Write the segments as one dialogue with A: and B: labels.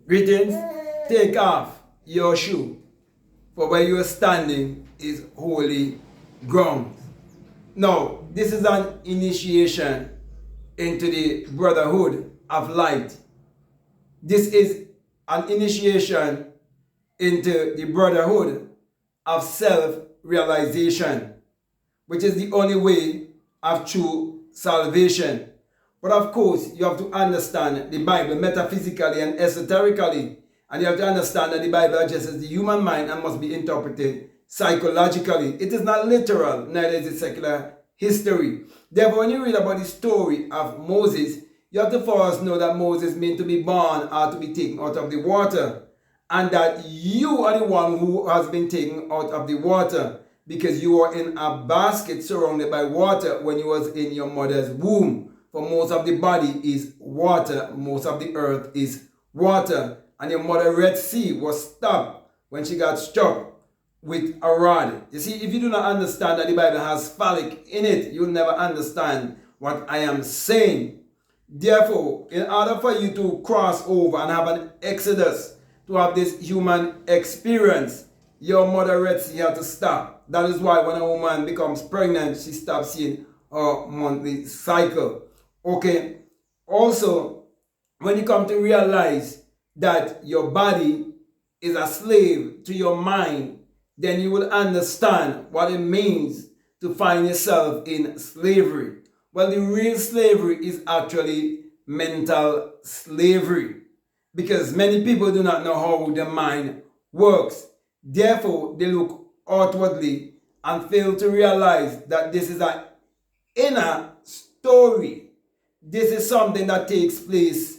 A: Greetings. Take off your shoe, for where you are standing is holy ground. Now, this is an initiation into the brotherhood of light. This is an initiation into the brotherhood of self-realization, which is the only way of true salvation. But of course, you have to understand the Bible metaphysically and esoterically. And you have to understand that the Bible addresses the human mind and must be interpreted psychologically. It is not literal, neither is it secular history. Therefore, when you read about the story of Moses, you have to first know that Moses meant to be born or to be taken out of the water. And that you are the one who has been taken out of the water, because you were in a basket surrounded by water when you was in your mother's womb. For most of the body is water, most of the earth is water. And your mother Red Sea was stopped when she got struck with a rod. You see, if you do not understand that the Bible has phallic in it, you'll never understand what I am saying. Therefore, in order for you to cross over and have an exodus, to have this human experience, your mother Red Sea had to stop. That is why when a woman becomes pregnant, she stops seeing her monthly cycle. Okay, also, when you come to realize that your body is a slave to your mind, then you will understand what it means to find yourself in slavery. Well, the real slavery is actually mental slavery, because many people do not know how the mind works. Therefore, they look outwardly and fail to realize that this is an inner story. This is something that takes place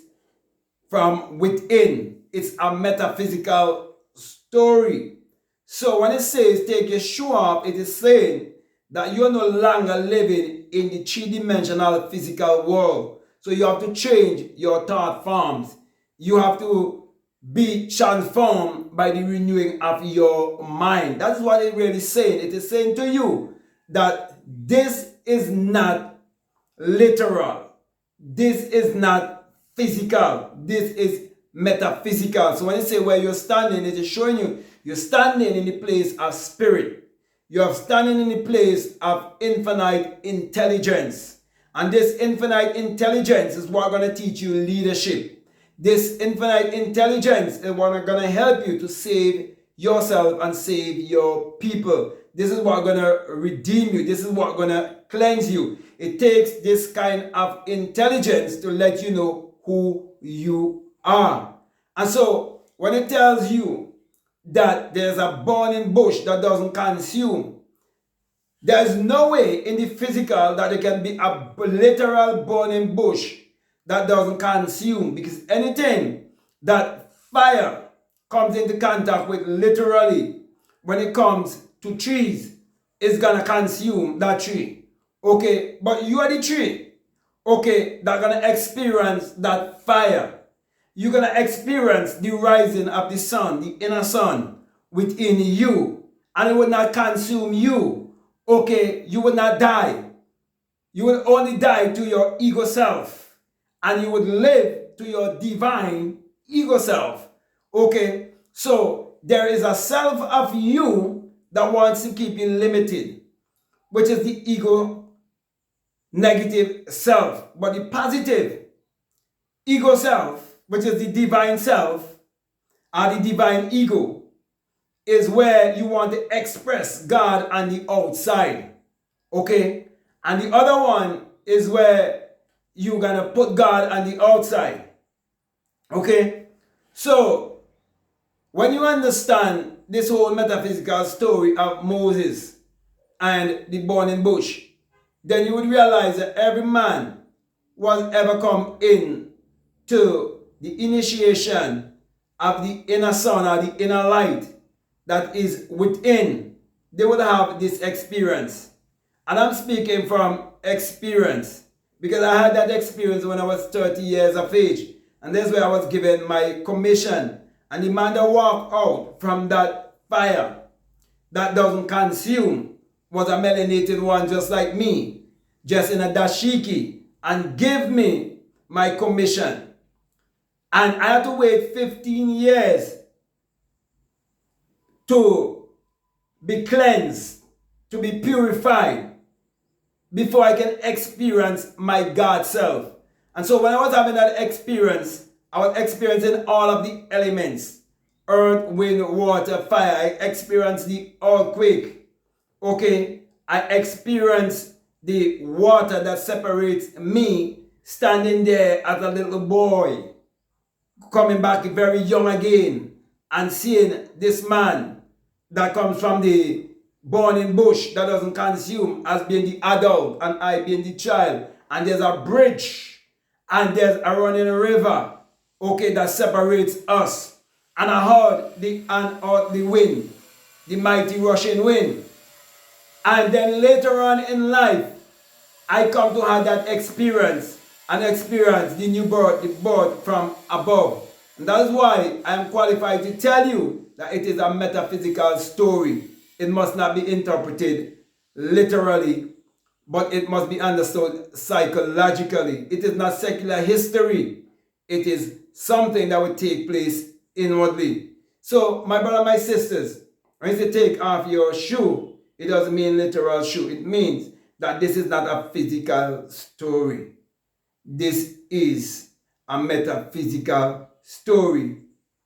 A: from within. It's a metaphysical story. So when it says take your shoe off, it is saying that you're no longer living in the three-dimensional physical world. So you have to change your thought forms. You have to be transformed by the renewing of your mind. That's what it really is saying. It is saying to you that this is not literal. This is not physical. This is metaphysical. So when you say where you're standing, it is showing you you're standing in the place of spirit. You're standing in the place of infinite intelligence. And this infinite intelligence is what going to teach you leadership. This infinite intelligence is what going to help you to save yourself and save your people. This is what going to redeem you. This is what going to cleanse you. It takes this kind of intelligence to let you know who you are. And so when it tells you that there's a burning bush that doesn't consume, there's no way in the physical that there can be a literal burning bush that doesn't consume, because anything that fire comes into contact with, literally, when it comes to trees, is gonna consume that tree. Okay, but you are the tree. Okay, that's gonna experience that fire. You're gonna experience the rising of the sun, the inner sun within you, and it will not consume you. Okay, you will not die. You will only die to your ego self, and you would live to your divine ego self. Okay, so there is a self of you that wants to keep you limited, which is the ego negative self. But the positive ego self, which is the divine self, or the divine ego, is where you want to express God on the outside. Okay? And the other one is where you're going to put God on the outside. Okay? So, when you understand this whole metaphysical story of Moses and the burning bush, then you would realize that every man was ever come in to the initiation of the inner sun or the inner light that is within, they would have this experience. And I'm speaking from experience, because I had that experience when I was 30 years of age. And that's where I was given my commission. And the man that walked out from that fire that doesn't consume was a melanated one just like me, just in a dashiki, and gave me my commission. And I had to wait 15 years to be cleansed, to be purified, before I can experience my God self. And so when I was having that experience, I was experiencing all of the elements: earth, wind, water, fire. I experienced the earthquake. Okay, I experienced the water that separates me standing there as a little boy, coming back very young again, and seeing this man that comes from the burning bush that doesn't consume as being the adult and I being the child. And there's a bridge and there's a running river, okay, that separates us. And I heard the wind, the mighty rushing wind. And then later on in life, I come to have that experience and experience the new birth, the birth from above. And that is why I am qualified to tell you that it is a metaphysical story. It must not be interpreted literally, but it must be understood psychologically. It is not secular history. It is something that will take place inwardly. So, my brother, my sisters, when you say take off your shoe, it doesn't mean literal shoe. It means that this is not a physical story. This is a metaphysical story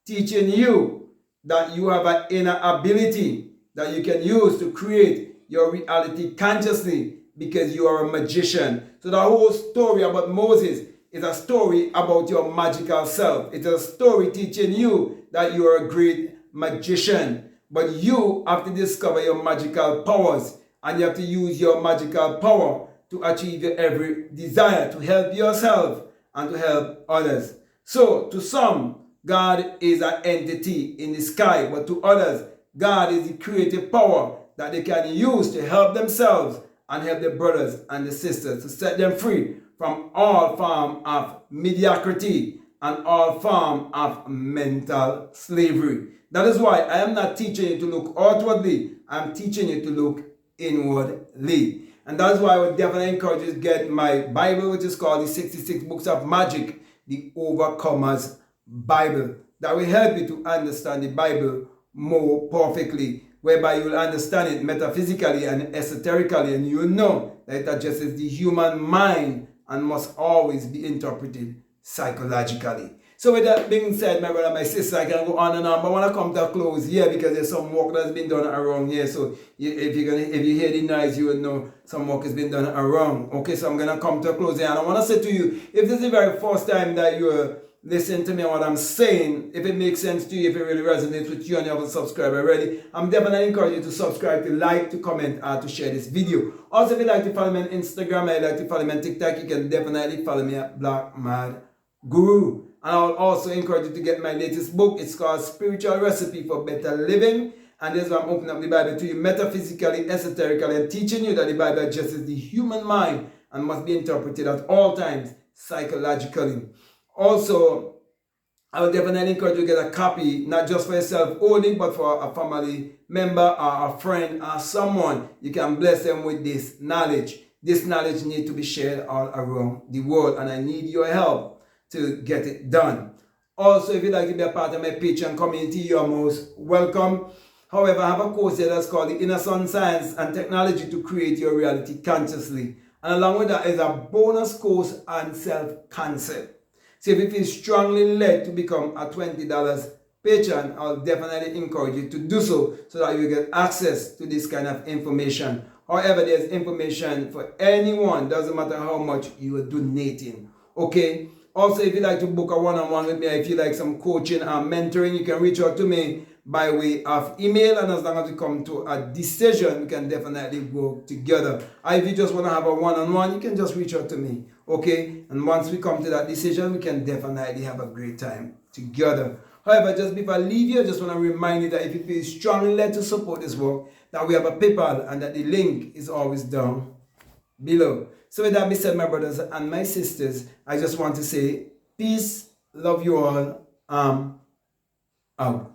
A: teaching you that you have an inner ability that you can use to create your reality consciously, because you are a magician. So the whole story about Moses is a story about your magical self. It's a story teaching you that you are a great magician. But you have to discover your magical powers, and you have to use your magical power to achieve your every desire, to help yourself and to help others. So to some, God is an entity in the sky, but to others, God is the creative power that they can use to help themselves and help their brothers and the sisters, to set them free from all form of mediocrity and all form of mental slavery. That is why I am not teaching you to look outwardly. I'm teaching you to look inwardly. And that's why I would definitely encourage you to get my Bible, which is called the 66 Books of Magic, the Overcomer's Bible. That will help you to understand the Bible more perfectly, whereby you will understand it metaphysically and esoterically, and you will know that it addresses the human mind and must always be interpreted psychologically. So with that being said, my brother, my sister, I can go on and on, but I want to come to a close here because there's some work that's been done around here. So if you hear the noise, you will know some work has been done around. Okay, so I'm going to come to a close here. And I want to say to you, if this is the very first time that you're listening to me and what I'm saying, if it makes sense to you, if it really resonates with you and you haven't subscribed already, I'm definitely encouraging you to subscribe, to like, to comment, or to share this video. Also, if you'd like to follow me on Instagram, or you'd like to follow me on TikTok, you can definitely follow me at BlackMadGuru. And I will also encourage you to get my latest book. It's called Spiritual Recipe for Better Living. And this is where I'm opening up the Bible to you metaphysically, esoterically, and teaching you that the Bible addresses the human mind and must be interpreted at all times psychologically. Also, I would definitely encourage you to get a copy, not just for yourself only, but for a family member or a friend or someone. You can bless them with this knowledge. This knowledge needs to be shared all around the world, and I need your help to get it done. Also, if you'd like to be a part of my Patreon community, you're most welcome. However, I have a course here that's called the Inner Sun Science and Technology to Create Your Reality Consciously. And along with that is a bonus course on self-concept. So if you feel strongly led to become a $20 patron, I'll definitely encourage you to do so that you get access to this kind of information. However, there's information for anyone, doesn't matter how much you are donating. Okay? Also, if you'd like to book a one-on-one with me, if you like some coaching or mentoring, you can reach out to me by way of email, and as long as we come to a decision, we can definitely work together. Or if you just want to have a one-on-one, you can just reach out to me, okay? And once we come to that decision, we can definitely have a great time together. However, just before I leave you, I just want to remind you that if you feel strongly led to support this work, that we have a PayPal and that the link is always down below. So with that being said, my brothers and my sisters, I just want to say peace, love you all, out.